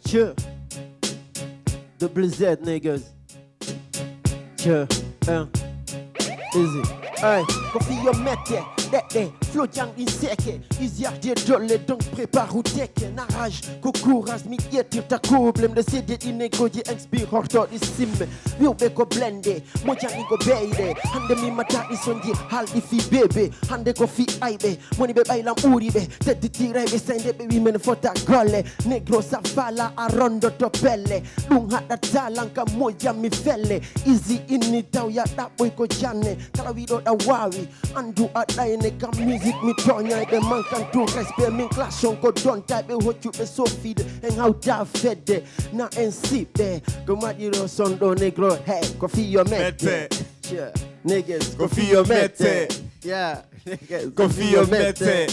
Sure. Double Z, niggas. Sure. Easy. Hey, confie your mette, dete, flojang inseke, iziak de dole, donc prépare ou teke, narage, kukuras, mi yetir ta kublem, de sede inego je inspire horto di simme, wiu beko blende, mojang igo beide, hande mi mata isonji, hal ifi bebe, hande ko fi aibe, moni be bailam uribe, tete tirebe, sende be women fota gole, negro safala arondo to pelle, lung hata talanka moja mi felle, easy initau ya daboy ko jane, kalawido wawi andu adaine kam music mi tonya be mankan to respect min clash on ko don type hochu be so feed en how da fede na en sipe come you son do negro hey coffee your mete yeah niggas coffee your mete yeah niggas coffee your mete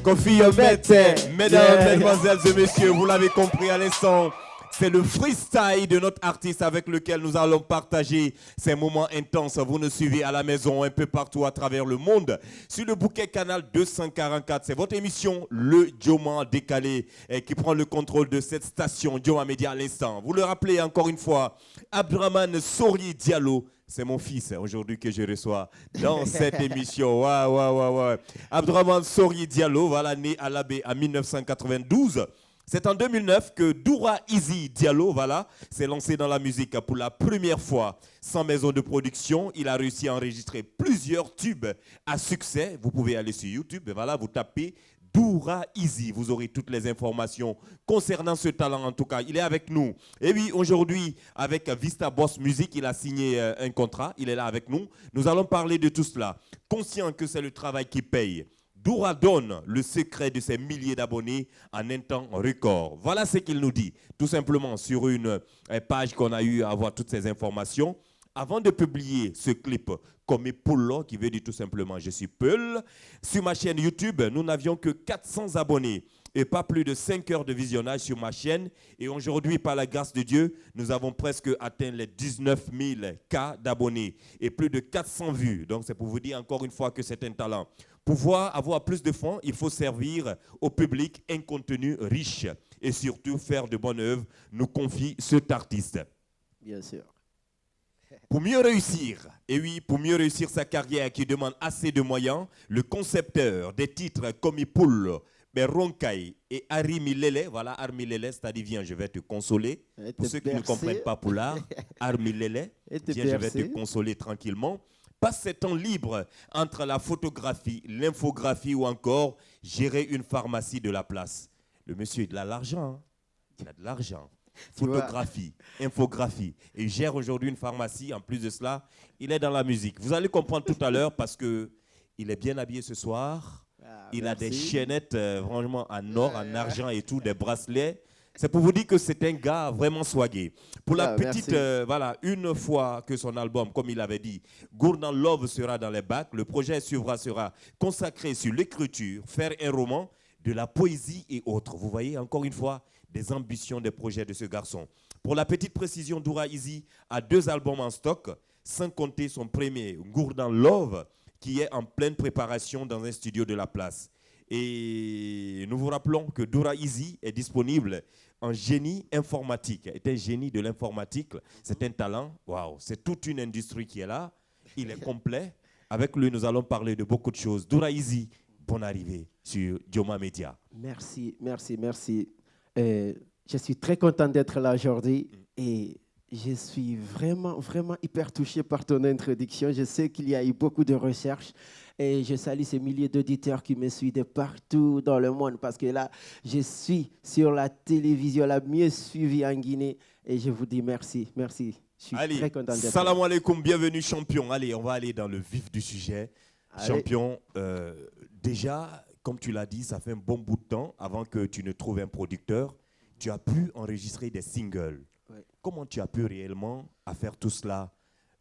coffee your mete mesdames, mesdemoiselles et messieurs, vous l'avez compris à l'instant. C'est le freestyle de notre artiste avec lequel nous allons partager ces moments intenses. Vous nous suivez à la maison, un peu partout à travers le monde. Sur le bouquet canal 244, c'est votre émission, le Joma Décalé, qui prend le contrôle de cette station Joma Média à l'instant. Vous le rappelez encore une fois, Abdraman Sori Diallo. C'est mon fils aujourd'hui que je reçois dans cette émission. Ouais. Abdraman Sori Diallo, voilà, né à l'Abbé en 1992. C'est en 2009 que Doura Easy Diallo, voilà, s'est lancé dans la musique pour la première fois. Sans maison de production, il a réussi à enregistrer plusieurs tubes à succès. Vous pouvez aller sur YouTube, et voilà, vous tapez Doura Easy. Vous aurez toutes les informations concernant ce talent en tout cas. Il est avec nous. Et oui, aujourd'hui, avec Vista Boss Music, il a signé un contrat. Il est là avec nous. Nous allons parler de tout cela. Conscient que c'est le travail qui paye. Doura donne le secret de ses milliers d'abonnés en un temps record. Voilà ce qu'il nous dit, tout simplement sur une page qu'on a eu à avoir toutes ces informations. Avant de publier ce clip, comme Pullo, qui veut dire tout simplement « Je suis Peul », sur ma chaîne YouTube, nous n'avions que 400 abonnés et pas plus de 5 heures de visionnage sur ma chaîne. Et aujourd'hui, par la grâce de Dieu, nous avons presque atteint les 19 000 cas d'abonnés et plus de 400 vues. Donc, c'est pour vous dire encore une fois que c'est un talent. Pour pouvoir avoir plus de fonds, il faut servir au public un contenu riche et surtout faire de bonnes œuvres, nous confie cet artiste. Bien sûr. Pour mieux réussir, et oui, pour mieux réussir sa carrière qui demande assez de moyens, le concepteur des titres comme Ipoul, Ronkai et Armi Lele, voilà, Armi Lele, c'est-à-dire viens, je vais te consoler. Pour ceux qui ne comprennent pas Poulard, Armi Lele, viens, je vais te consoler tranquillement. Passe ses temps libres entre la photographie, l'infographie ou encore gérer une pharmacie de la place. Le monsieur, il a de l'argent, hein? Il a de l'argent. Photographie, infographie. Et il gère aujourd'hui une pharmacie. En plus de cela, il est dans la musique. Vous allez comprendre tout à l'heure parce qu'il est bien habillé ce soir. Il a des chaînettes vraiment en or, en argent et tout, des bracelets. C'est pour vous dire que c'est un gars vraiment swagué. Pour la petite, voilà, une fois que son album, comme il avait dit, Gourdan Love sera dans les bacs, le projet sera consacré sur l'écriture, faire un roman, de la poésie et autres. Vous voyez, encore une fois, des ambitions, des projets de ce garçon. Pour la petite précision, Doura Easy a 2 albums en stock, sans compter son premier, Gourdan Love, qui est en pleine préparation dans un studio de la place. Et nous vous rappelons que Doura Easy est disponible en génie informatique. Est un génie de l'informatique. C'est un talent. Waouh, c'est toute une industrie qui est là. Il est complet. Avec lui, nous allons parler de beaucoup de choses. Doura Easy, bonne arrivée sur Joma Média. Merci. Je suis très content d'être là aujourd'hui et je suis vraiment hyper touché par ton introduction. Je sais qu'il y a eu beaucoup de recherches et je salue ces milliers d'auditeurs qui me suivent de partout dans le monde parce que là, je suis sur la télévision la mieux suivie en Guinée et je vous dis merci. Je suis très content d'être là. Salam alaikum, bienvenue champion. Allez, on va aller dans le vif du sujet. Allez. Champion, déjà, comme tu l'as dit, ça fait un bon bout de temps avant que tu ne trouves un producteur. Tu as pu enregistrer des singles. Ouais. Comment tu as pu réellement à faire tout cela?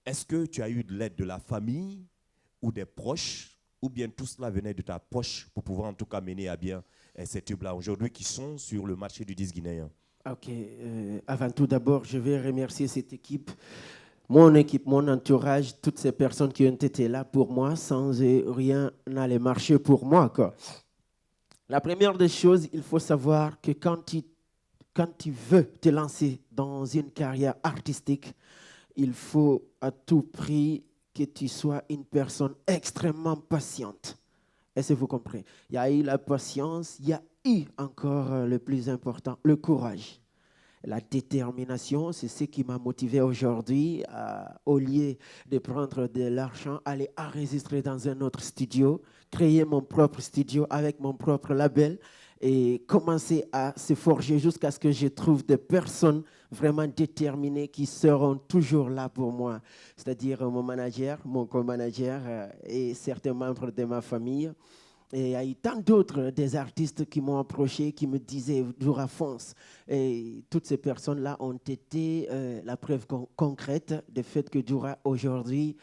Est-ce que tu as eu de l'aide de la famille ou des proches, ou bien tout cela venait de ta poche pour pouvoir en tout cas mener à bien ces tubes-là aujourd'hui qui sont sur le marché du disque guinéen? Ok, avant tout d'abord, je vais remercier cette équipe, mon entourage, toutes ces personnes qui ont été là pour moi. Sans eux, rien n'allait marcher pour moi, quoi. La première des choses, il faut savoir que quand tu veux te lancer dans une carrière artistique, il faut à tout prix que tu sois une personne extrêmement patiente. Est-ce que vous comprenez? Il y a eu la patience, il y a eu encore le plus important, le courage. La détermination, c'est ce qui m'a motivé aujourd'hui, au lieu de prendre de l'argent, aller enregistrer dans un autre studio, créer mon propre studio avec mon propre label et commencer à se forger jusqu'à ce que je trouve des personnes vraiment déterminées qui seront toujours là pour moi. C'est-à-dire mon manager, mon co-manager et certains membres de ma famille. Et il y a eu tant d'autres, des artistes qui m'ont approché, qui me disaient « Djoura, fonce ». Et toutes ces personnes-là ont été la preuve concrète du fait que Djoura, aujourd'hui,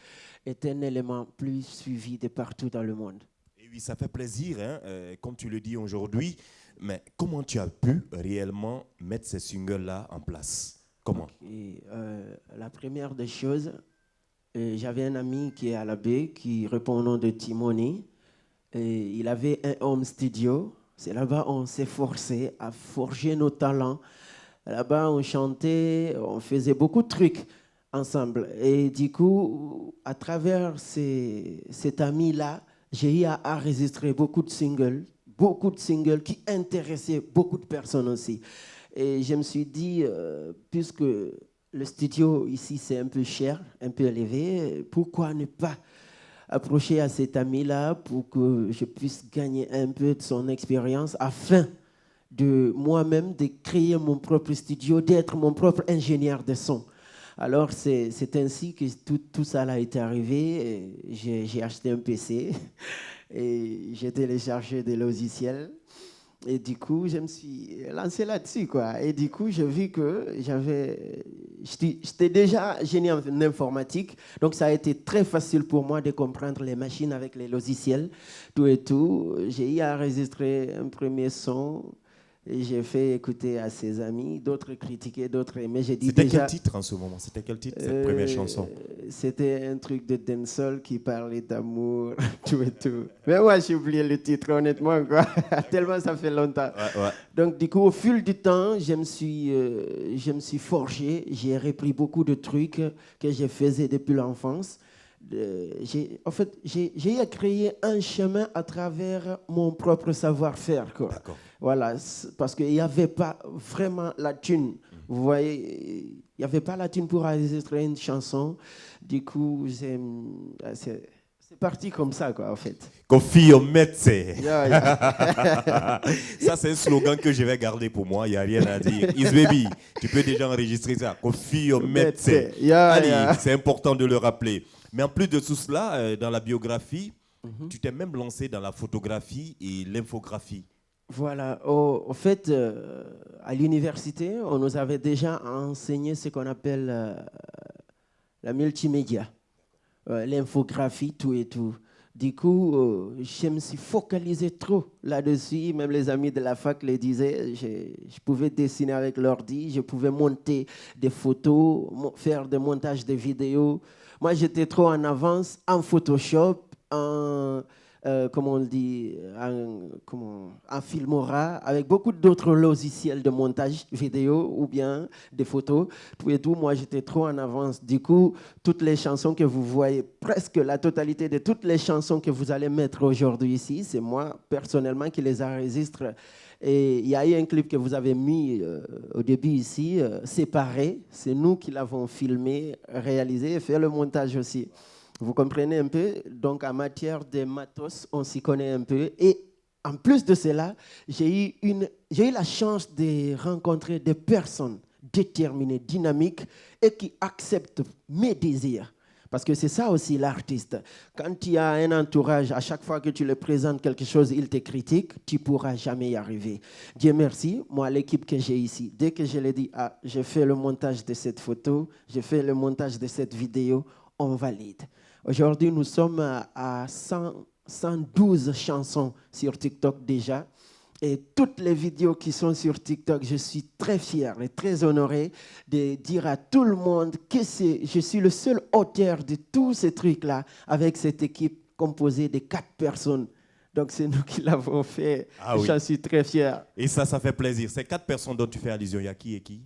est un élément plus suivi de partout dans le monde. Et oui, ça fait plaisir, hein, comme tu le dis aujourd'hui. Mais comment tu as pu réellement mettre ces singles-là en place? Comment? La première des choses, j'avais un ami qui est à la baie, qui répond au nom de Timoni. Et il avait un home studio. C'est là-bas on s'est forcé à forger nos talents. Là-bas, on chantait, on faisait beaucoup de trucs ensemble. Et du coup, à travers cet ami-là, j'ai eu à enregistrer beaucoup de singles qui intéressaient beaucoup de personnes aussi. Et je me suis dit, puisque le studio ici, c'est un peu cher, un peu élevé, pourquoi ne pas approcher à cet ami-là pour que je puisse gagner un peu de son expérience afin de moi-même de créer mon propre studio, d'être mon propre ingénieur de son. Alors, c'est ainsi que tout ça a été arrivé. J'ai acheté un PC et j'ai téléchargé des logiciels. Et du coup, je me suis lancé là-dessus, quoi. Et du coup, j'ai vu que j'étais déjà génie en informatique. Donc, ça a été très facile pour moi de comprendre les machines avec les logiciels, tout et tout. J'ai eu à enregistrer un premier son. Et j'ai fait écouter à ses amis, d'autres critiquaient, d'autres aimaient. C'était quel titre en ce moment? C'était quel titre, cette première chanson? C'était un truc de dancehall qui parlait d'amour, tout et tout. Mais moi, j'ai oublié le titre, honnêtement, quoi. Tellement ça fait longtemps. Ouais. Donc, du coup, au fil du temps, je me suis forgé. J'ai repris beaucoup de trucs que je faisais depuis l'enfance. En fait, j'ai eu à créer un chemin à travers mon propre savoir-faire, quoi. D'accord. Voilà, parce qu'il n'y avait pas vraiment la thune. Vous voyez, il n'y avait pas la thune pour enregistrer une chanson. Du coup, c'est parti comme ça, quoi, en fait. Kofi Ometse. Ça, c'est un slogan que je vais garder pour moi. Il n'y a rien à dire. Is Baby, tu peux déjà enregistrer ça. Kofi Ometse. Allez, c'est important de le rappeler. Mais en plus de tout cela, dans la biographie, tu t'es même lancé dans la photographie et l'infographie. Voilà. Au fait, à l'université, on nous avait déjà enseigné ce qu'on appelle la multimédia, l'infographie, tout et tout. Du coup, je me suis focalisé trop là-dessus. Même les amis de la fac le disaient. Je pouvais dessiner avec l'ordi, je pouvais monter des photos, faire des montages de vidéos. Moi, j'étais trop en avance en Photoshop, comment on dit, en Filmora, avec beaucoup d'autres logiciels de montage vidéo ou bien des photos. Tout et tout, moi, j'étais trop en avance. Du coup, toutes les chansons que vous voyez, presque la totalité de toutes les chansons que vous allez mettre aujourd'hui ici, c'est moi, personnellement, qui les enregistre. Et il y a eu un clip que vous avez mis au début ici, séparé. C'est nous qui l'avons filmé, réalisé et fait le montage aussi. Vous comprenez un peu? Donc, en matière de matos, on s'y connaît un peu. Et en plus de cela, j'ai eu la chance de rencontrer des personnes déterminées, dynamiques et qui acceptent mes désirs. Parce que c'est ça aussi l'artiste. Quand tu as un entourage, à chaque fois que tu le présentes quelque chose, il te critique, tu ne pourras jamais y arriver. Dieu merci, moi, l'équipe que j'ai ici, dès que je l'ai dit, je fais le montage de cette photo, je fais le montage de cette vidéo, on valide. Aujourd'hui, nous sommes à 112 chansons sur TikTok déjà. Et toutes les vidéos qui sont sur TikTok, je suis très fier et très honoré de dire à tout le monde que je suis le seul auteur de tous ces trucs-là avec cette équipe composée de 4 personnes. Donc, c'est nous qui l'avons fait. Ah oui. J'en suis très fier. Et ça fait plaisir. Ces 4 personnes dont tu fais allusion, il y a qui et qui?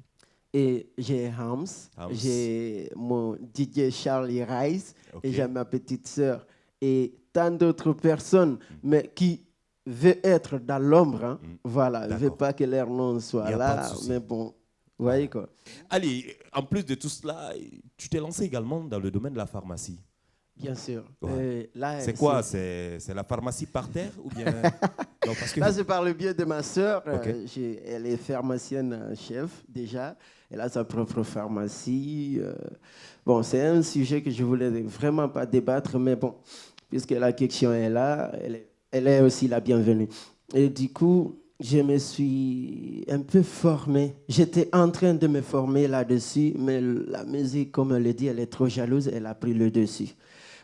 Et j'ai Hams, j'ai mon DJ Charlie Rice, et j'ai ma petite sœur. Et tant d'autres personnes, mais qui veulent être dans l'ombre. Hein. Voilà, je ne veux pas que leur nom soit là, mais bon, vous voyez quoi. Allez, en plus de tout cela, tu t'es lancé également dans le domaine de la pharmacie. Bien sûr. Ouais. C'est quoi? C'est la pharmacie par terre ou bien non, parce que... Là, c'est par le biais de ma sœur. Okay. Elle est pharmacienne chef déjà. Elle a sa propre pharmacie. Bon, c'est un sujet que je voulais vraiment pas débattre, mais bon, puisque la question est là, elle est aussi la bienvenue. Et du coup, je me suis un peu formé. J'étais en train de me former là-dessus, mais la musique, comme elle le dit, elle est trop jalouse, elle a pris le dessus.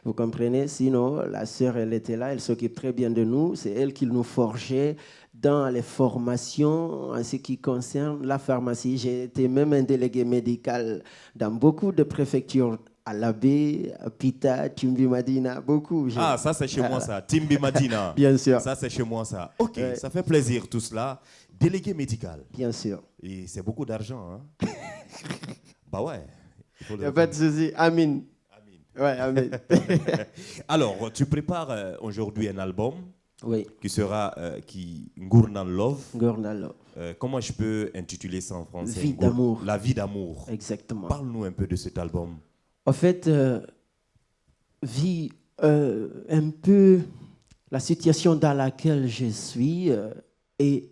Vous comprenez? Sinon, la sœur, elle était là, elle s'occupe très bien de nous. C'est elle qui nous forgeait dans les formations en ce qui concerne la pharmacie. J'ai été même un délégué médical dans beaucoup de préfectures, à Labé, à Pita, Timbi Madina, beaucoup. Ah, ça c'est chez moi ça, Timbi Madina. Bien sûr. Ça c'est chez moi ça. Ok, ça fait plaisir tout cela. Délégué médical. Bien sûr. Et c'est beaucoup d'argent. Hein? Bah ouais. Il n'y a pas de souci. Amin. Ouais, amen. Alors, tu prépares aujourd'hui un album qui sera Ngournan Love. Ngournan Love. Comment je peux intituler ça en français? Vie d'amour. La vie d'amour. Exactement. Parle-nous un peu de cet album. En fait, vie un peu la situation dans laquelle je suis et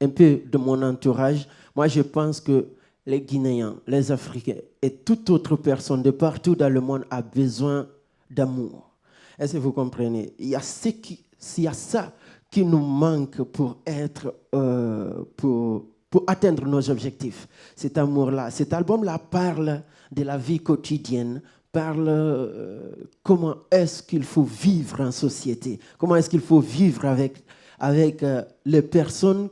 un peu de mon entourage. Moi, je pense que les Guinéens, les Africains et toute autre personne de partout dans le monde a besoin d'amour. Est-ce que vous comprenez? Il y a ça qui nous manque pour atteindre nos objectifs. Cet amour-là, cet album-là parle de la vie quotidienne, parle comment est-ce qu'il faut vivre en société, comment est-ce qu'il faut vivre avec les personnes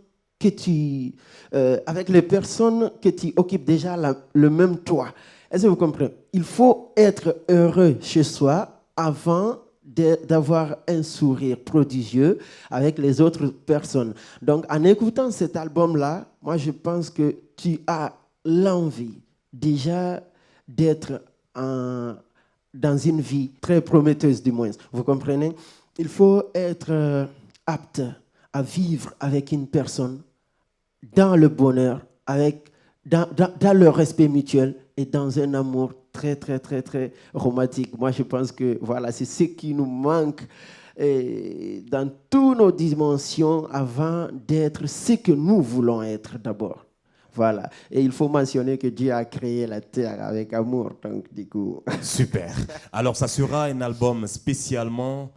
avec les personnes que tu occupes déjà le même toit. Est-ce que vous comprenez? Il faut être heureux chez soi avant d'avoir un sourire prodigieux avec les autres personnes. Donc, en écoutant cet album-là, moi, je pense que tu as l'envie déjà d'être dans une vie très prometteuse, du moins. Vous comprenez? Il faut être apte à vivre avec une personne dans le bonheur, dans le respect mutuel et dans un amour très, très, très, très romantique. Moi, je pense que voilà, c'est ce qui nous manque dans toutes nos dimensions avant d'être ce que nous voulons être d'abord. Voilà. Et il faut mentionner que Dieu a créé la terre avec amour. Donc, du coup... Super. Alors, ça sera un album spécialement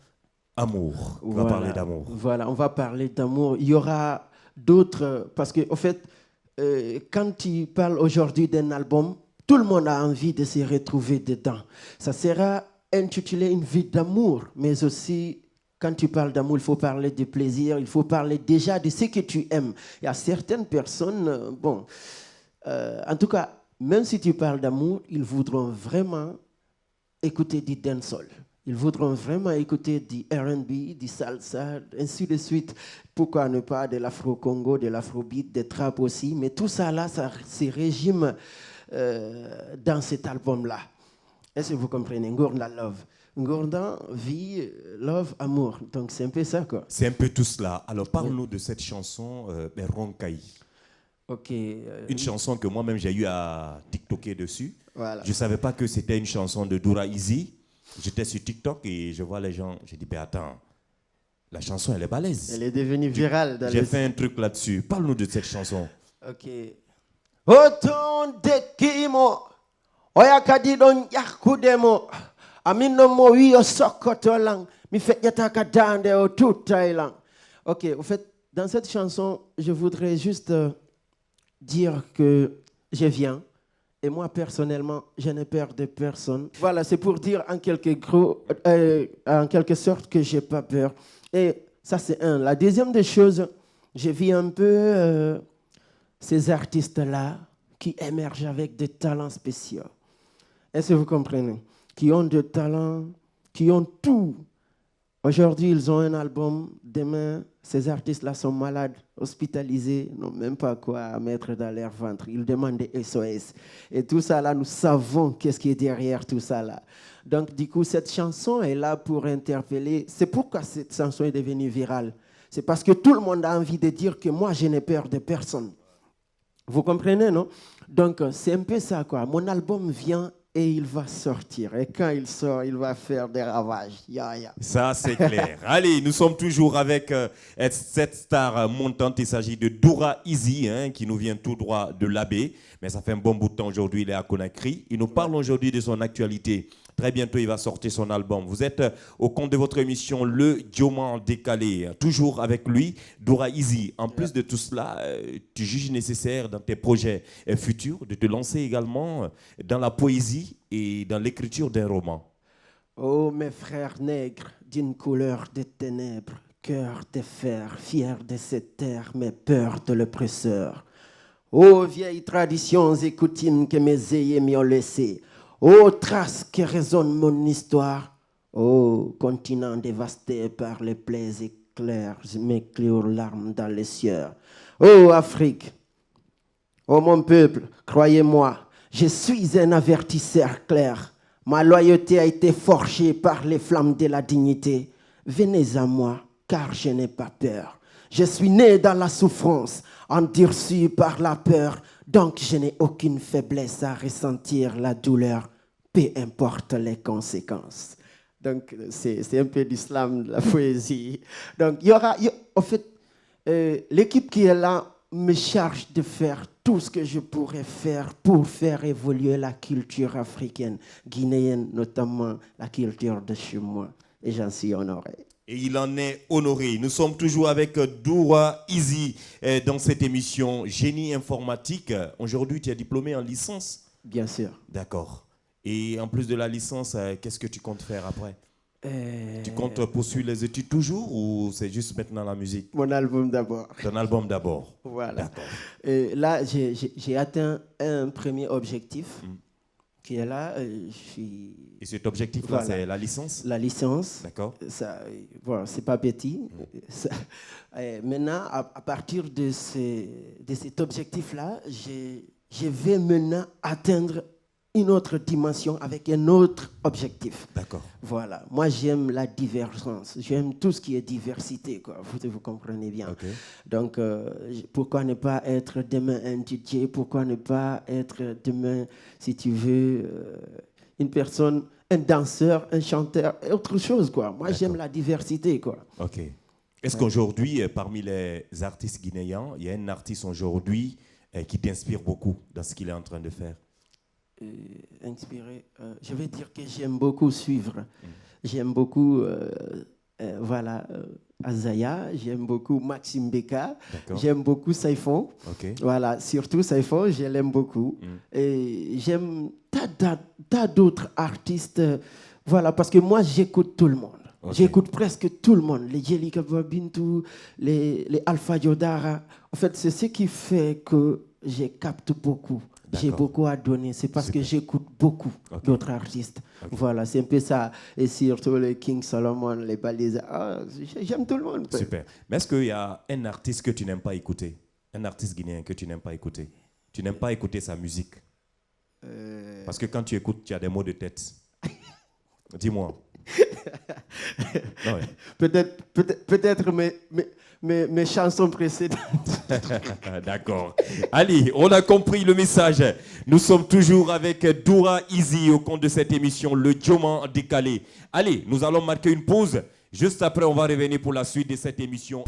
amour. On va parler d'amour. Voilà, on va parler d'amour. Il y aura d'autres... Parce qu'en fait, quand tu parles aujourd'hui d'un album, tout le monde a envie de se retrouver dedans. Ça sera intitulé Une vie d'amour, mais aussi... Quand tu parles d'amour, il faut parler de plaisir, il faut parler déjà de ce que tu aimes. Il y a certaines personnes, en tout cas, même si tu parles d'amour, ils voudront vraiment écouter du dancehall. Ils voudront vraiment écouter du R&B, du salsa, ainsi de suite. Pourquoi ne pas de l'afro-congo, de l'afrobeat, des trap aussi. Mais tout ça là, ça se résume dans cet album-là. Est-ce que vous comprenez? Ngournan Love. Ngournan, vie, love, amour. Donc, c'est un peu ça, quoi. C'est un peu tout cela. Alors, parle-nous de cette chanson, Ronkai. Ok. Une chanson que moi-même, j'ai eu à TikToker dessus. Voilà. Je ne savais pas que c'était une chanson de Doura Easy. J'étais sur TikTok et je vois les gens. J'ai dit, attends, la chanson, elle est balèze. Elle est devenue virale. J'ai fait un truc là-dessus. Parle-nous de cette chanson. Ok. Autant de Kimo, Oyakadidon Yakudemo. Amino mo wi o sokoto lang mi fait yataka dande o tout Thaïlande. Ok, au fait, dans cette chanson, je voudrais juste dire que je viens et moi personnellement, je n'ai peur de personne. Voilà, c'est pour dire en quelque sorte que j'ai pas peur. Et ça c'est un. La deuxième des choses, Je vis un peu ces artistes-là qui émergent avec des talents spéciaux. Est-ce que vous comprenez? Qui ont des talents, qui ont tout. Aujourd'hui, ils ont un album. Demain, ces artistes-là sont malades, hospitalisés, n'ont même pas quoi à mettre dans leur ventre. Ils demandent des SOS. Et tout ça, là, nous savons qu'est-ce qui est derrière tout ça, là. Donc, du coup, cette chanson est là pour interpeller. C'est pourquoi cette chanson est devenue virale. C'est parce que tout le monde a envie de dire que moi, je n'ai peur de personne. Vous comprenez, non? Donc, c'est un peu ça, quoi. Mon album vient et il va sortir. Et quand il sort, il va faire des ravages. Ça, c'est clair. Allez, nous sommes toujours avec cette star montante. Il s'agit de Doura Easy, qui nous vient tout droit de l'Abbé. Mais ça fait un bon bout de temps aujourd'hui, il est à Conakry. Il nous parle aujourd'hui de son actualité. Très bientôt, il va sortir son album. Vous êtes au compte de votre émission Le Diamant Décalé. Toujours avec lui, Doura Easy. En plus de tout cela, tu juges nécessaire dans tes projets futurs de te lancer également dans la poésie et dans l'écriture d'un roman. Oh, mes frères nègres, d'une couleur de ténèbres, cœur de fer, fier de cette terre, mais peur de l'oppresseur. Oh, vieilles traditions et coutumes que mes aïeux m'y ont laissées. Ô traces qui résonnent mon histoire, ô continent dévasté par les plaies éclairs, mes clures larmes dans les cieux. Ô Afrique, ô mon peuple, croyez-moi, je suis un avertisseur clair. Ma loyauté a été forgée par les flammes de la dignité. Venez à moi, car je n'ai pas peur. Je suis né dans la souffrance, endurci par la peur, donc je n'ai aucune faiblesse à ressentir la douleur. Peu importe les conséquences. Donc, c'est un peu d'islam, de la poésie. Donc, en fait, l'équipe qui est là me charge de faire tout ce que je pourrais faire pour faire évoluer la culture africaine, guinéenne, notamment la culture de chez moi. Et j'en suis honoré. Et il en est honoré. Nous sommes toujours avec Doura Easy dans cette émission Génie informatique. Aujourd'hui, tu es diplômé en licence? Bien sûr. D'accord. Et en plus de la licence, qu'est-ce que tu comptes faire après? Tu comptes poursuivre les études toujours ou c'est juste maintenant la musique? Mon album d'abord. Ton album d'abord. Voilà. D'accord. Là, j'ai atteint un premier objectif qui est là. Et cet objectif-là, voilà. C'est la licence? La licence. D'accord. Voilà, c'est pas petit. Maintenant, à partir de cet objectif-là, je vais maintenant atteindre une autre dimension avec un autre objectif. D'accord. Voilà. Moi, j'aime la divergence. J'aime tout ce qui est diversité, quoi. Vous comprenez bien. Okay. Donc, pourquoi ne pas être demain un DJ? Pourquoi ne pas être demain, si tu veux, une personne, un danseur, un chanteur, autre chose, quoi. Moi, j'aime la diversité, quoi. OK. Est-ce qu'aujourd'hui, parmi les artistes guinéens, il y a un artiste aujourd'hui qui t'inspire beaucoup dans ce qu'il est en train de faire? Inspiré, je vais dire que j'aime beaucoup suivre. J'aime beaucoup Azaya, j'aime beaucoup Maxime Beka, j'aime beaucoup Saifon. Okay. Voilà, surtout Saifon, je l'aime beaucoup. Et j'aime tas d'autres artistes. Voilà, parce que moi, j'écoute tout le monde. Okay. J'écoute presque tout le monde. Les Jelika Babintou, les Alpha Yodara. En fait, c'est ce qui fait que je capte beaucoup. J'ai beaucoup à donner, c'est parce que j'écoute beaucoup d'autres artistes. Voilà, c'est un peu ça. Et surtout les King Solomon, les Baliza. J'aime tout le monde. Super. Mais est-ce qu'il y a un artiste que tu n'aimes pas écouter? Un artiste guinéen que tu n'aimes pas écouter? Tu n'aimes pas écouter sa musique? Parce que quand tu écoutes, tu as des mots de tête. Dis-moi. Peut-être mes chansons précédentes. D'accord. Allez, on a compris le message. Nous sommes toujours avec Doura Easy au compte de cette émission, Le Diamant Décalé. Allez, nous allons marquer une pause. Juste après, on va revenir pour la suite de cette émission.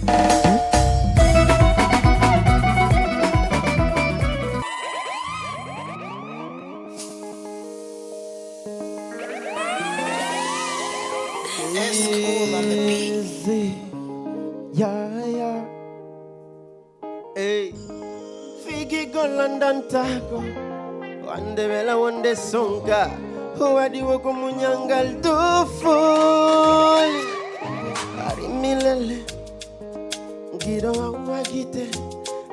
Hey, Figi London Taco, one day Bella, one day Songa, who are the Wokumunyangal do fool. Arimilele, Gido wagite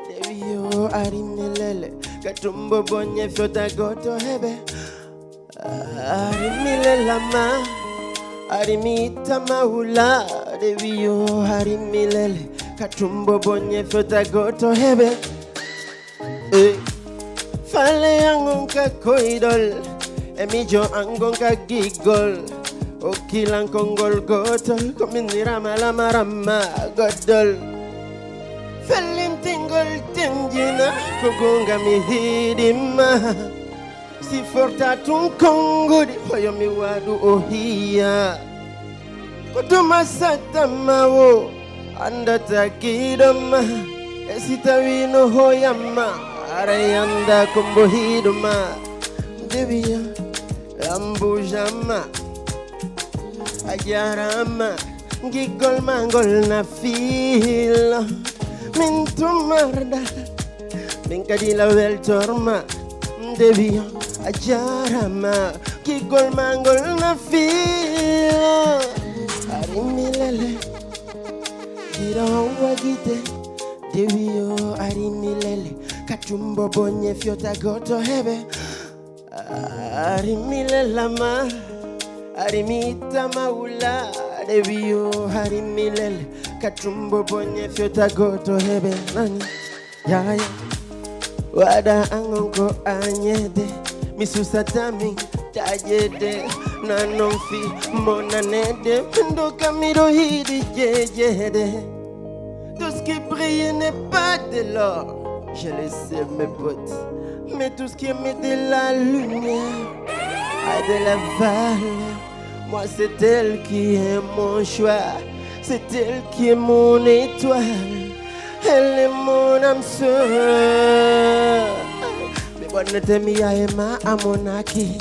Devio arimilele Katumbo bonye fyota goto hebe Arimile ma Arimita maula Devio arimilele Katumbo bonye fyota goto hebe Fale angon ka koidol Emijo angon ka gigol Okilang kongol gotol Kuminira malamarama godol Felin tingol tingjina Kugunga mihidima Si forta tun kongodi Hoyo mi wadu ohia Kutuma satamawo Anda takidoma Esita wino hoyama Arayanda kumbo hiduma Devia Ambujama Ajarama Gigol mangol na fila Mintumarda Minkadila wel torma Devia Ajarama Gigol mangol na fila Arimilele Gira wagite Devio arimilele Kachumbo bonye fyota goto hebe Arimilele ma Arimita maula Devio arimilele Kachumbo bonye fyota goto hebe Nani ya Wada angonko anyede Misusa tami tajede Nanonfi mona nede Mendo kamiro hidi jejede Tout ce qui brille n'est pas de l'or, je le sais mes potes. Mais tout ce qui met de la lumière a de la valeur. Moi c'est elle qui est mon choix, c'est elle qui est mon étoile. Elle est mon âme sœur. Mais bonne temia ema amonaki.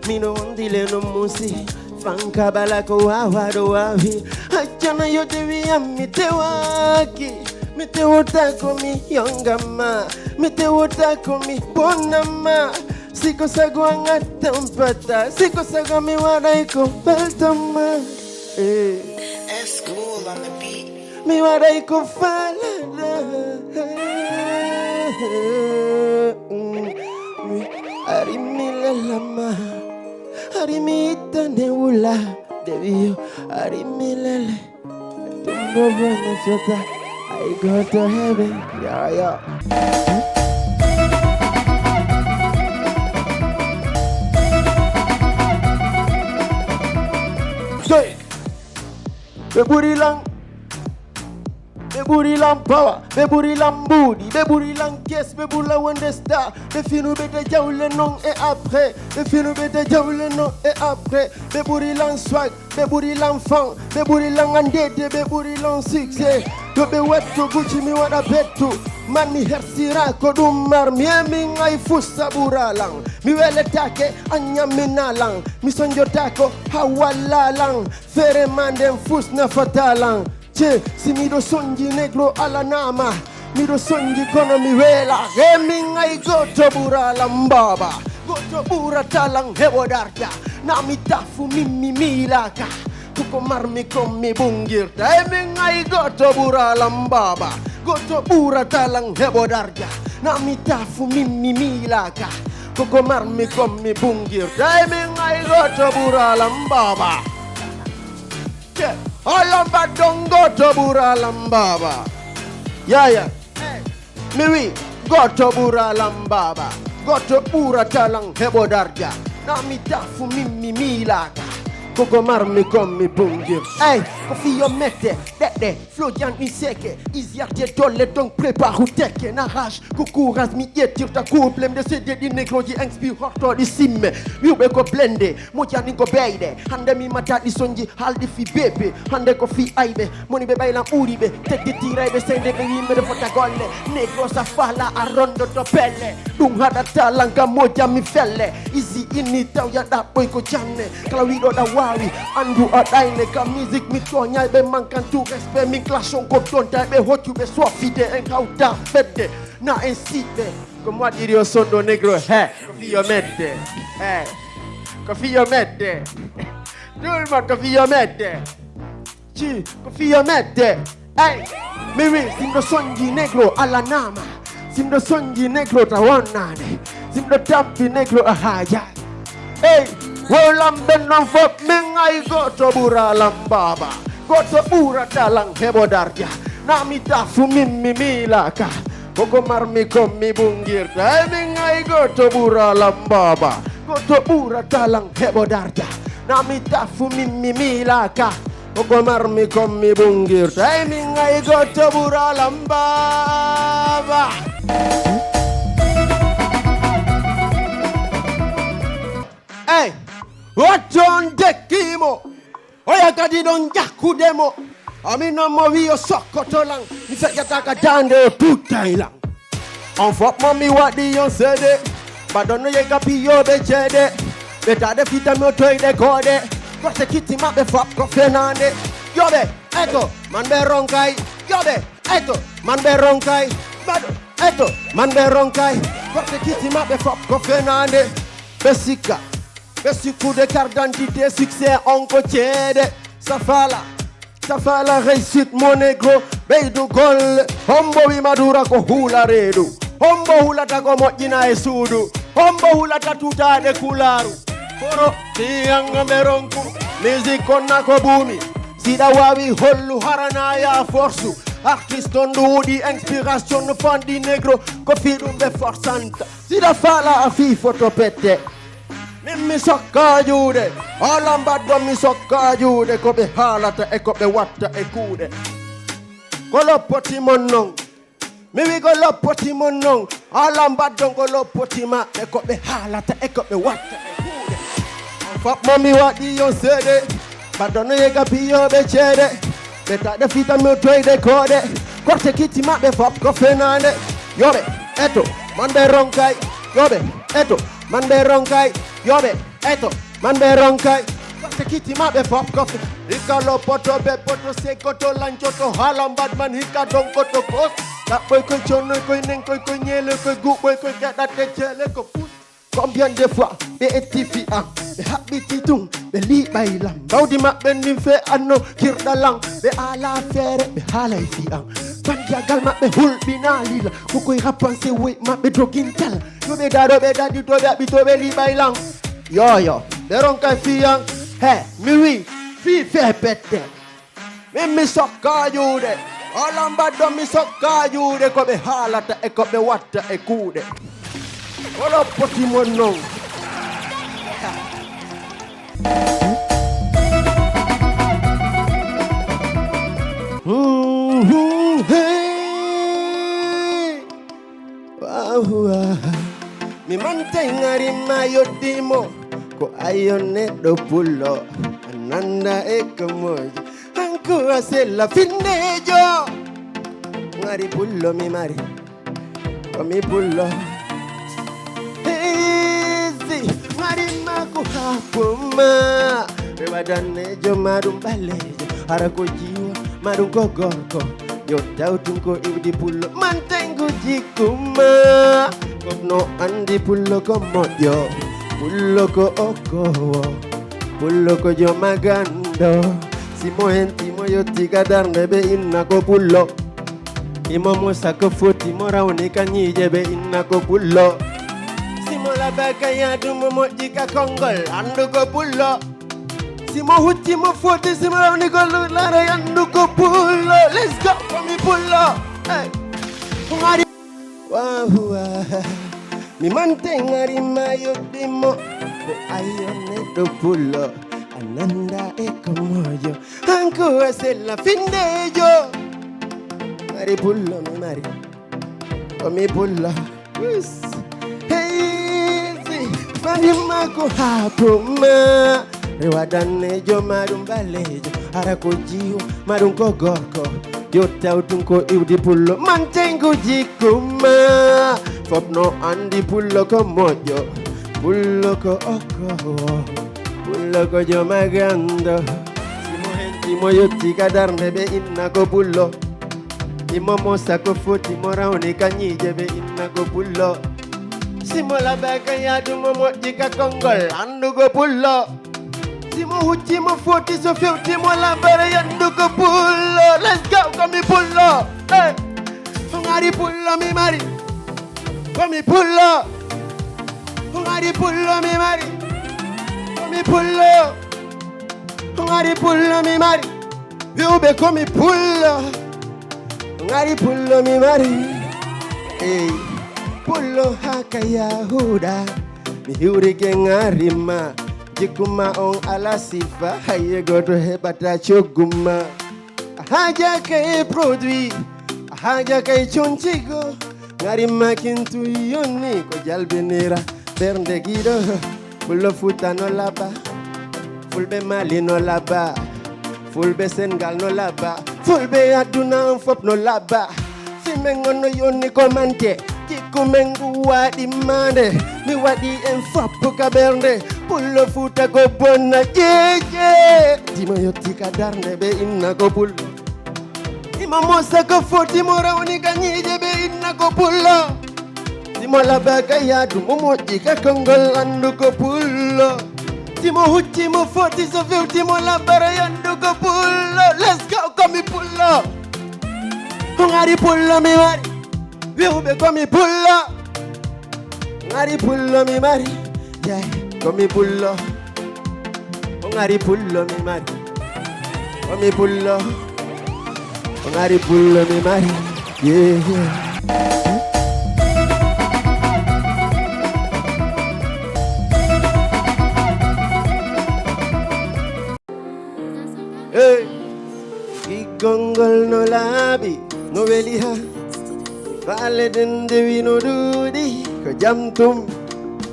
Mino ondile no musi. Fankabala ko wawado wawi Achana yote wia mitewaki Mitewotako mi yongama Mitewotako mi bonama Siko sagwa ngatampata Siko sagwa mi wadaiko faltama It's cool on the beat. Mi wadaiko falada Arimile lama Arimita neula Devio arimilele Tumbo bwana fyota I go to heaven Yeah Say Beburilang Beburilang power Beburilang booty Beburilang yes Bebula when they star Befinu bete jaule non et après Befinu bete jaule non et après Beburilang swag Beburilang fun Beburilang andete Beburilang succès Bebe wetu Gucci mi wada betu Man mi hersira kodum mar Miemi ngai fusa buralang Mi wele take anya minalang Mi sonjo tako hawalalang Fere mandem fus na fatalang Che, si mi do sonji negro ala nama Mi do sonji kono mi wela Hemi ngai goto bura lambaba Goto bura talang hebo darja Na mi tafu mimi milaka Kuko marmi komi bungirta Hemi ngai goto bura lambaba Goto bura talang hebo darja Na mi tafu mimi milaka Kuko marmi komi bungirta Hemi ngai goto bura lambaba Yeah. Alamba dongo to bura lambaba. Yeah. Miwi go to bura lambaba. Go to bura talang hebo darja. Na mi tafu mimi milaka. Koko marmi komi bungir. Hey, kofi yo mette. Dede, flojan mi seke. Iziate dole donc prépare ou teke. Na rage, coucou ras mi yetir ta couple. De se di negro di inspire horto di simme. Yube ko blende, moja ningo beide. Hande mi mata di sonji haldi fi bebe. Hande ko fi aibe, moni be bailan uribe. Tete tiraibe sende be yime de fota golle. Negro sa fala arondo to pelle. Dung hada talanga moja mi felle. Easy ini tau ya da boy ko janne. Kalau wido da wawi, andu adaine ka music mi tonya be mankan tu respect mi clashon ko tonta be hotu be so fide en kauta fede. Na insiste, comme moi dire au sondo negro, confio mette. Confio mette. Tout le monde confio mette. Tu confio mette. Hey, Mimi simdo sonji negro ala nama. Simdo sonji negro tawanane. Simdo tampi negro ahaya. Hey, wolam benon fop mengai goto bura lambaba. Goto bura dalang hebo darja. Nami tafu mimi milaka. Koko marmi komi bungir. Hey, mengai goto bura lambaba. Goto bura dalang hebo darja. Nami tafu mimi milaka. Koko marmi komi bungir. Hey, mengai goto bura lambaba. Hey, what on dekimo? Oya kadi don jaku demo. Amina mawio sokoto lang. Mi fe yataka dande o tutai lang. On fop mami wadi yon sede. Badono ye kapi yo be chede. Beta de fita mi otoi de kode. Kote kiti ma be fop ko fenande. Yobe, eto, man be ronkai. Yobe, eto, man be ronkai. Bado, eto, man be ronkai. Kote kiti ma be fop ko fenande. Besika. Merci coup de carte d'identité, succès, on cotiede. Safala réussite, mon négro. Beidu gol, hombo wi madura ko hula redu. Hombo hula tako mojina e sudu. Hombo hula tatuta de kularu. Foro, tianga meronku. Music konna ko bumi. Sida wawi hollu harana ya forsu. Artiste on di inspiration fondi negro. Ko fidum be forsanta. Sida fala a fi fotopete. Mi sokka juude, alambaddo mi sokka juude, ko ɓe haalata e ko ɓe watta e kuuɗe. Ko loppoti mon non, mi wi ko loppoti mon non, alambaddo ko loppoti maɓɓe ko ɓe haalata e ko ɓe watta e kuuɗe. Fapmo mi waɗi yon seede, baddono yega biyoɓe ceede, ɓe taɗe fita mi toyde kooɗe, korte kitti maɓɓe fop ko fenande. Yoɓe, eto, man ɓe ronkay, yoɓe, eto, man ɓe ronkay. Yobe, eto, man be ronkay. Kote kiti mabe fop kofi. Hika lo poto be poto se koto lanchoto halambad man hika don koto kos. La boy koy chono koy nen koy nyele koy gu boy koy gada te chele ko put. Combien de fois be etifiant, be habiti tung, be li bailam. Baudi mabe ni fe anno kirdalang, be ala fere be hala ifiant. Panjagal mabe hulbina lila, kukoy rapanse we mabe drogintel. Yobe dado be dadi to be abito be li bailang. Yo, beron kai fiang, he, miwi, fi fe pete. Mi sokka juude, alambado mi sokka juude, ko be halata e ko be watta e kuude. Olo poti mon non. Hey, wow. Mi mantengari mayodimo ko ayone do pulo ananda e kamoji anko asela finnejo ngari pulo mi mari ko mi pulo easy ngari mako hapuma rewadane jo marum balejo harako jiwa marum gogorko yo tautunko iwdi pulo mantengu jikuma no andi pullo ko mojo, pullo ko oko, pullo ko jo magando. Simo henti moyo tiga darne be inna ko pullo. Imo musa ko foti mora unika nyije be inna ko pullo. Simo la baka ya dumo moji ka kongol andu ko pullo. Simo huti mo foti simo la unika lara andu ko pullo. Let's go for me pullo. Hey. Wahua, mi mantengari mayodimo, ko ayone do pulo, ananda e komojo, anko asela findejo. Mari pulo mi mari, ko mi pulo, hey, mari mako hapuma, rewadane jo marum balejo, harako jiwa marum kogorko. Yo tautunko iwdi pullo mantengu jikuma fopno andi pullo ko mojo pullo ko oko pullo ko jo magando simo henti moyo tika darne be inna ko pullo imo mosa ko foti morauni kanyije be inna ko pullo simo la baka ya dumo moji ka kongol andu ko pullo Timo Hutimo 40 so 50 mo la bare yandu ko pullo. Let's go, come pullo. Hey, ngari pullo mi mari. Come pullo. Ngari pullo mi mari. Come pullo. Ngari pullo mi mari. Viube come pullo. Ngari pullo mi mari. Hey, pullo haka Yahuda. Mi hiurige ngarima. Jikuma on ala sifa. Haye goto hebata choguma. Haja kay produit. Haja kay chonchigo. Ngarima kintu yoni ko jalbenera. Bernde gido. Pullo futa no laba. Fulbe Mali no laba. Fulbe Senegal no laba. Fulbe aduna fop no laba. Fimengo no yoni komante. Kikumengu wadi mande. Mi wadi en fop ka bernde. Pullo futa ko bona jeje. Dimo yotika darne be inna ko pullo. Dimo mosa ko foti mora oni kanyije be inna ko pullo. Dimo laba kayadu momoji ka kongol andu ko pullo. Timo Hutimo 40 so 50 mo la bara yandu ko pullo. Let's go, come pullo. Ngari pullo mi mari. Viube come pullo. Ngari pullo mi mari. Yeah, come pullo. Ngari pullo mi mari. Come pullo. Ngari pullo mi mari. Yeah, yeah. Hey, Igongol no labi, no veliha. Vale dende vino dudi, ko jamtum.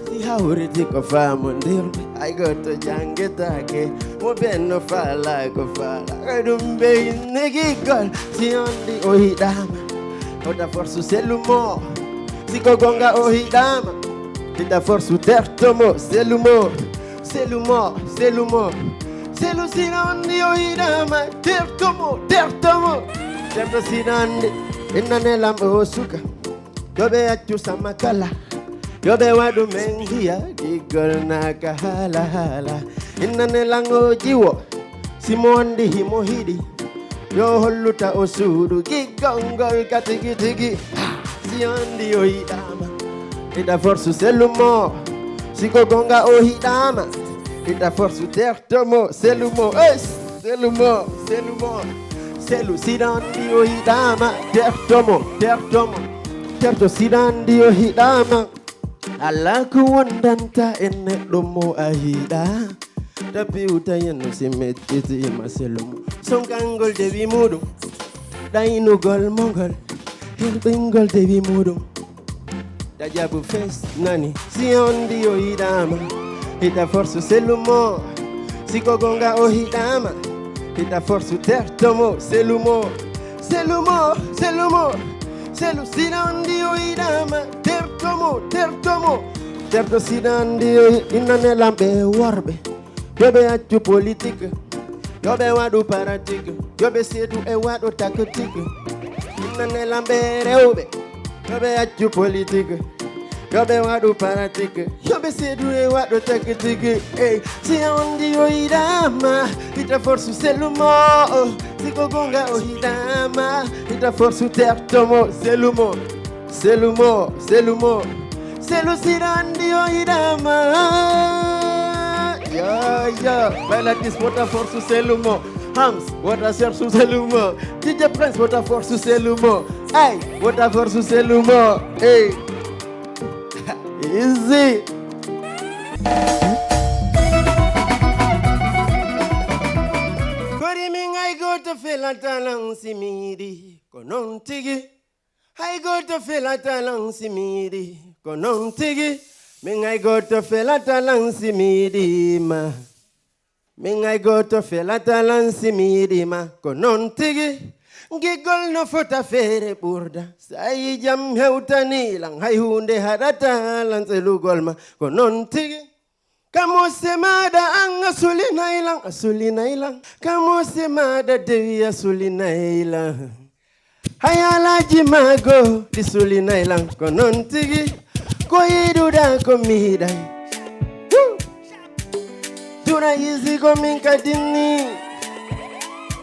Si hauriti ko famondir, I got to jangeta ke. Mo benno fala ko fala. Kadumbe negi gol, si ondi ohidama. Oda forsu selumo, si kogonga ohidama. Ida forsu tertomo, selumo, selumo, selumo. Selu sinandi ohidama, tertomo, tertomo. Terto sinandi, inanela osuka. Yobe achu samakala. Yobe wadu mengia, gigol naka hala hala. Inanela ngojiwo, simondi himohidi. Yo holuta osudu, gigongol katigi tigi. Siondi ohidama. Ida forsu selumo, sikogonga ohidama. Ida forsu tertomo, selumo, selumo, selumo. Selu sidandi ohidama, tertomo, tertomo. Terto sidandi ohidama. Alaku wandanta ene domo ahida. Tapi utayenu simetiti imaselumo. Sonkangol devi mudu. Dainu gol mongol. Hirbingol devi mudu. Dajabu face nani. Siondi ohidama. Ita forsu selumo. Sikogonga ohidama. Ita forsu tertomo. Selumo. Selumo. Selumo. Selu sinandi ohidama. Tertomo. Tertomo. Terto sinandi inane lambe warbe. Yobe atu politique. Yobe wadu paratique. Yobe sedu e wadu taktique. Inane lambe reube. Yobe atu politique. Yobe wadu paratique. Yobe sedu e wadu taktique. Hey, si andi ohidama. Ita forsu selumo. Sikogonga ohidama. Ita forsu tertomo. Selumo. Selumo. Selumo. Selu sinandi ohidama. Yeah. Baila this water for su selumo. Hams, water ser su selumo. DJ Prince, water for su selumo. Hey, water for su selumo. Hey. Easy. Kori mingai go to filatalang simidi. Konon tigi. I go to filatalang simidi. Konon tigi. Mingai go to filatalang simidima. Mingai go to filatalang simidima. Konon tigi. Gigol no fota fere burda. Sai jam heutani lang hai hunde hadata lang selugolma. Konon tigi. Kamu semada ang asulina ilang. Kamu semada dewi asulina ilang. Hayala jimago di sulina ilang. Konon tigi. Koiduda komidai. Dura easy coming kadini.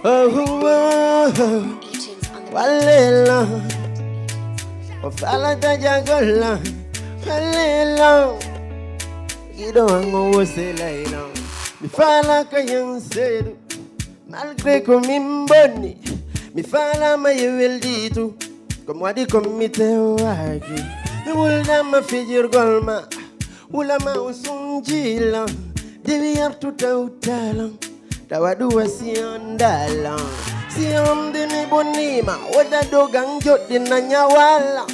Oh, walela. Ofala tajagola. Walela. Kido ango wosela. Mi fala kayan sedu. Malgré comme imboni. Mi fala ma yewel ditu. Comme wadi komite wagi. Mi wulda ma fijir golma. Wula ma usunjila. Devi tuta utala. Tawadu wasiandala. Si amdini bonima. Wada dogang jot dinanyawala.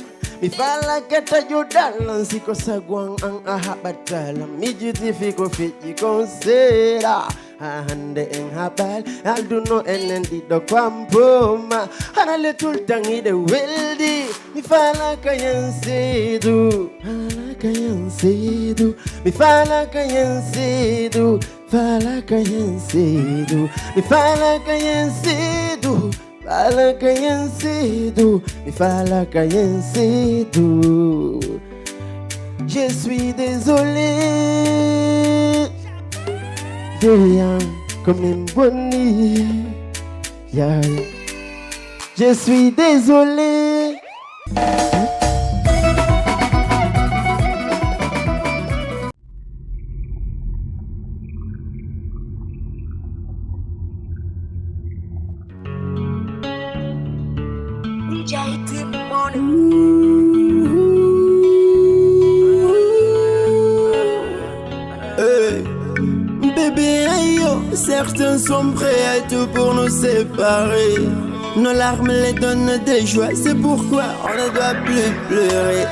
Mi fala kata jodala. Siko sagwang ang ahabatala. Mi jutifiko fiji konsera. Hande en habal, alduno enendi do kwampoma. Hanale tultangi de weldi, mi fala kayan sedu, fala kayan sedu, mi fala kayan sedu, fala kayan sedu, mi fala kayan sedu, fala kayan sedu, mi fala kayan sedu. Je suis désolé. Viens comme une bonne. Yeah. Je suis désolé. Certains sont prêts à tout pour nous séparer. Nos larmes les donnent des joies, c'est pourquoi on ne doit plus pleurer.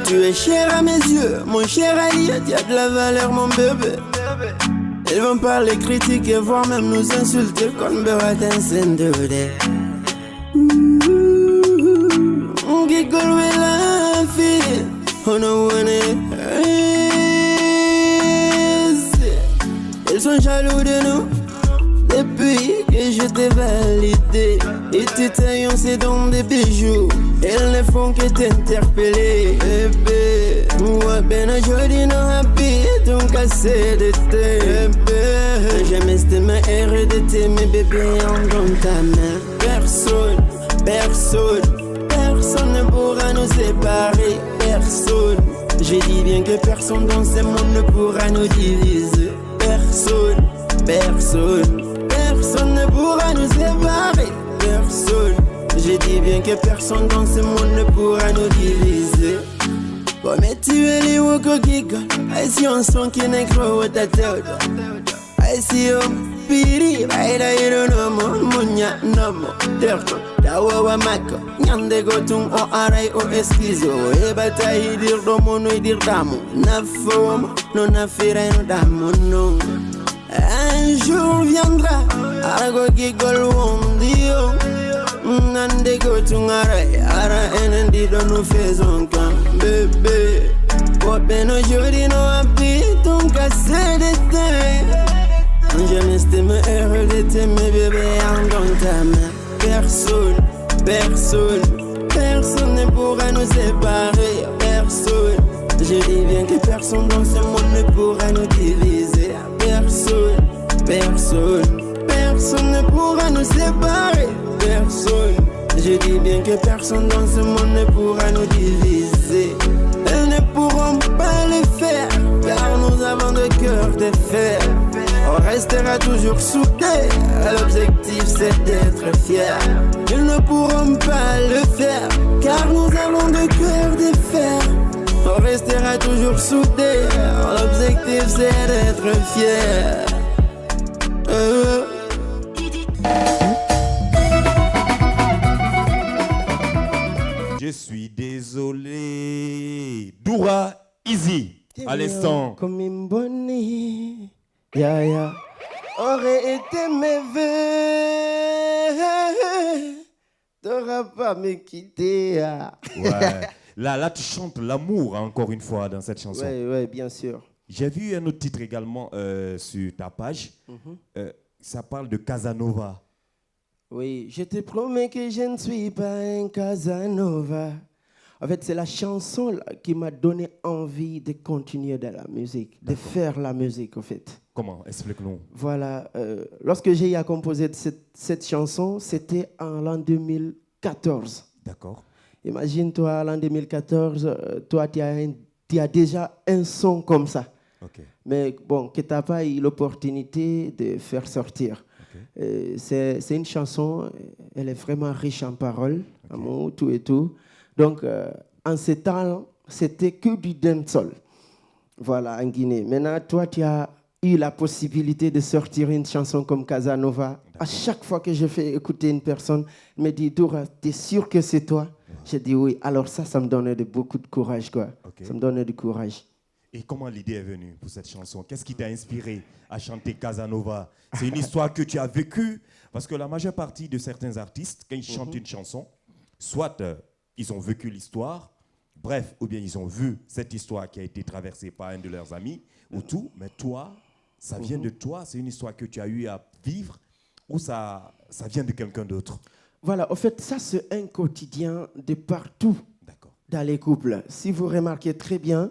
Tu es cher à mes yeux, mon cher Ali, tu as de la valeur mon bébé. Ils vont parler, critiquer, voire même nous insulter comme Beratensendode. On giggle with la fille, on no one. Ils sont jaloux de nous. Depuis que je t'ai validé et tes taillons c'est dans des bijoux. Elles ne font que t'interpeller. Bébé, moi ben aujourd'hui non happy, ton cassé de thé. Bébé, jamais c'était ma RDT, mes bébés en dans ta main. Personne, personne, personne ne pourra nous séparer. Personne, j'ai dit bien que personne dans ce monde ne pourra nous diviser. Personne, personne. Personne ne pourra nous séparer, personne. J'ai dit bien que personne dans ce monde ne pourra nous diviser. Comme tu es les woko giga, si on sent qu'il n'est gros ta tête. Si on piri, baila iro nomo, munya nomo, terko, tawa mako, nyande gotung o arai o esquizo, e batai dir domo no dir damo, na fome, non affaire no damo non. Un jour viendra, arago gigol wondio, nande gotungarai, ara enendi do nous faisons quand bébé. Open aujourd'hui no happy, ton cassé de thé. Jamais c'était me heureux d'été, mes bébés en dans ta main. Personne, personne, personne ne pourra nous séparer. Personne, je dis bien que personne dans ce monde ne pourra nous diviser. Personne, personne, personne ne pourra nous séparer. Personne, je dis bien que personne dans ce monde ne pourra nous diviser. Elles ne pourront pas le faire, car nous avons de cœur de fer. On restera toujours soudés, l'objectif c'est d'être fiers. Ils ne pourront pas le faire, car nous avons de cœur de fer. On restera toujours soudés, l'objectif c'est d'être fiers. Je suis désolé. Dura Easy, à l'instant. Comme une bonne. Yeah, yeah. Aurait été mes vœux. T'auras pas me quitter. Ouais. Là, tu chantes l'amour encore une fois dans cette chanson. Ouais, bien sûr. J'ai vu un autre titre également sur ta page. Ça parle de Casanova. Oui, je te promets que je ne suis pas un Casanova. En fait, c'est la chanson là, qui m'a donné envie de continuer dans la musique, de faire la musique, en fait. Comment? Explique-nous. Voilà. Lorsque j'ai eu à composer cette chanson, c'était en l'an 2014. D'accord. Imagine-toi, l'an 2014, toi, tu as déjà un son comme ça. Ok. Mais bon, que tu n'as pas eu l'opportunité de faire sortir. Okay. C'est une chanson, elle est vraiment riche en paroles, en mots, tout et tout. Donc, en ce temps, c'était que du dancehall. Voilà, en Guinée. Maintenant, toi, tu as eu la possibilité de sortir une chanson comme Casanova. À chaque fois que je fais écouter une personne, elle me dit, Doura, tu es sûr que c'est toi? Je dis oui. Alors ça me donnait beaucoup de courage, quoi. Okay. Ça me donnait du courage. Et comment l'idée est venue pour cette chanson? Qu'est-ce qui t'a inspiré à chanter Casanova? C'est une histoire que tu as vécue? Parce que la majeure partie de certains artistes, quand ils chantent une chanson, soit ils ont vécu l'histoire, bref, ou bien ils ont vu cette histoire qui a été traversée par un de leurs amis, ou tout, mais toi, ça vient de toi, c'est une histoire que tu as eu à vivre, ou ça vient de quelqu'un d'autre? Voilà, en fait, ça c'est un quotidien de partout dans les couples. Si vous remarquez très bien,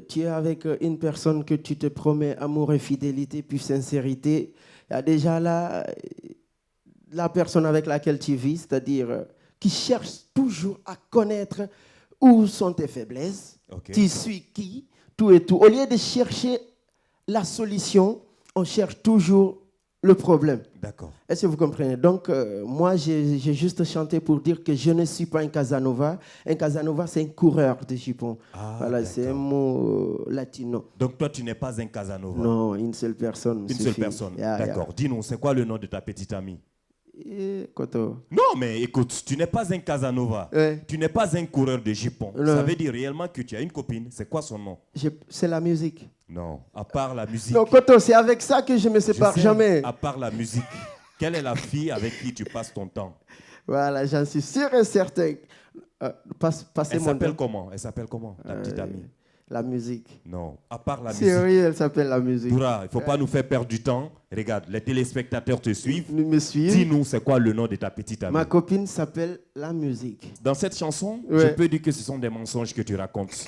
tu es avec une personne que tu te promets amour et fidélité, puis sincérité. Il y a déjà là la personne avec laquelle tu vis, c'est-à-dire qui cherche toujours à connaître où sont tes faiblesses, tu suis qui, tout et tout. Au lieu de chercher la solution, on cherche toujours le problème. D'accord. Est-ce que vous comprenez? Donc, moi, j'ai juste chanté pour dire que je ne suis pas un Casanova. Un Casanova, c'est un coureur de jupons. Ah, voilà, c'est un mot latino. Donc, toi, tu n'es pas un Casanova? Non, une seule personne. Une seule personne, d'accord. Dis-nous, c'est quoi le nom de ta petite amie? Koto. Non, mais écoute, tu n'es pas un Casanova. Ouais. Tu n'es pas un coureur de jupons. Non. Ça veut dire réellement que tu as une copine. C'est quoi son nom? C'est la musique. Non, à part la musique. Non, Koto, c'est avec ça que je ne me sépare jamais. À part la musique, quelle est la fille avec qui tu passes ton temps? Voilà, j'en suis sûr et certain. Elle s'appelle comment? Elle s'appelle comment, ta petite amie? La musique. Non, à part la musique. Sérieux, elle s'appelle la musique. Doura, il ne faut pas nous faire perdre du temps. Regarde, les téléspectateurs te suivent. Ils me suivent. Dis-nous, c'est quoi le nom de ta petite amie? Ma copine s'appelle La Musique. Dans cette chanson, ouais, je peux dire que ce sont des mensonges que tu racontes.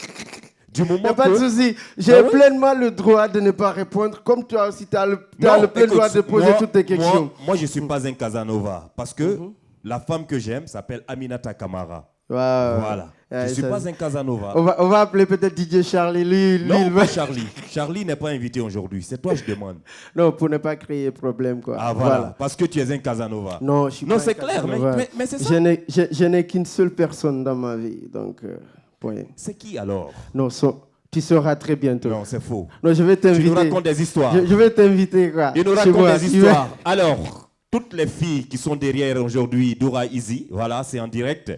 Du moment y a pas de souci. J'ai pleinement le droit de ne pas répondre, comme toi aussi, tu as le plein droit de poser toutes tes questions. Moi, je ne suis pas un Casanova, parce que la femme que j'aime s'appelle Aminata Kamara. Wow. Voilà. Je ne suis pas un Casanova. On va appeler peut-être DJ Charlie. Non, pas Charlie. Charlie n'est pas invité aujourd'hui. C'est toi que je demande. Non, pour ne pas créer problème, quoi. Ah, voilà. Parce que tu es un Casanova. Non, je suis pas non, c'est clair, mais c'est ça. Je n'ai qu'une seule personne dans ma vie, donc... ouais. C'est qui alors? Non, tu sauras très bientôt. Non, c'est faux. Non, je vais t'inviter. Tu nous racontes des histoires. Je vais t'inviter, quoi. Il nous raconte des histoires. Alors, toutes les filles qui sont derrière aujourd'hui, Doura Easy, voilà, c'est en direct.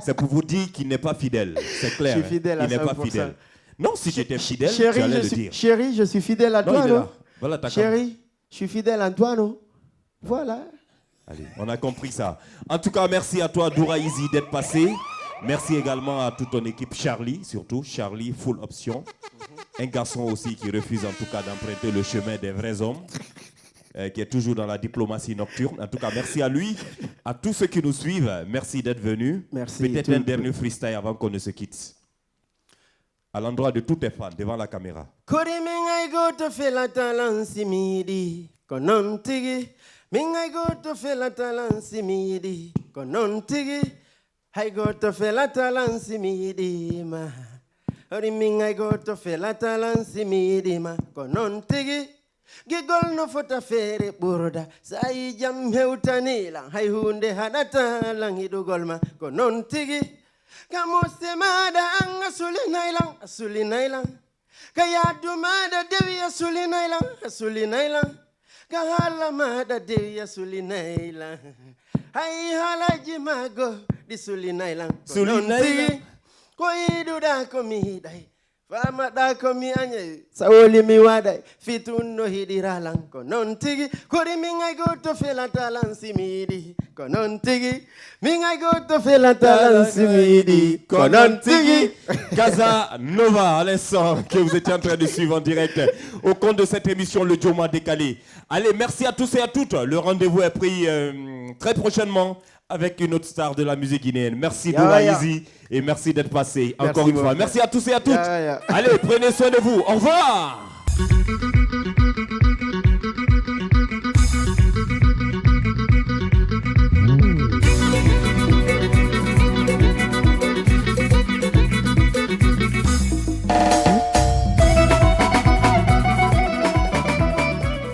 C'est pour vous dire qu'il n'est pas fidèle. C'est clair. Je suis fidèle à 100%. Il n'est pas fidèle. Non, si j'étais fidèle, chérie, tu allais le dire. Chérie, je suis fidèle à toi, non? Voilà, chérie, je suis fidèle à toi, non? Voilà. Allez, on a compris ça. En tout cas, merci à toi, Doura Easy, d'être passé. Merci également à toute ton équipe, Charlie, surtout. Charlie, full option. Un garçon aussi qui refuse en tout cas d'emprunter le chemin des vrais hommes. Qui est toujours dans la diplomatie nocturne. En tout cas, merci à lui, à tous ceux qui nous suivent. Merci d'être venus. Merci. Peut-être un dernier freestyle avant qu'on ne se quitte. À l'endroit de tous tes fans, devant la caméra. Gigol no fota fere burda sai jam hewtanila hay hunde hadata langidu golma ko non tigi kamo semada anga sulinailan kaya dumada dewi sulinailan kahala mada dewi sulinailan hay halaji mago di sulinailan ko non tigi ko iduda ko mi dai Fama da komi anye sawoli mi wadai fitunno hidiralan ko non tigi kori mingai go to fela talan simidi ko non tigi mingai go to fela talan simidi ko non tigi. Casanova à l'instant que vous étiez en train de suivre en direct au compte de cette émission Le Joma décalé. Allez, merci à tous et à toutes. Le rendez-vous est pris très prochainement avec une autre star de la musique guinéenne. Merci Ya, Doula ya. Easy et merci d'être passé Merci encore une beaucoup. fois. Merci à tous et à toutes. Ya, ya. Allez, prenez soin de vous. Au revoir.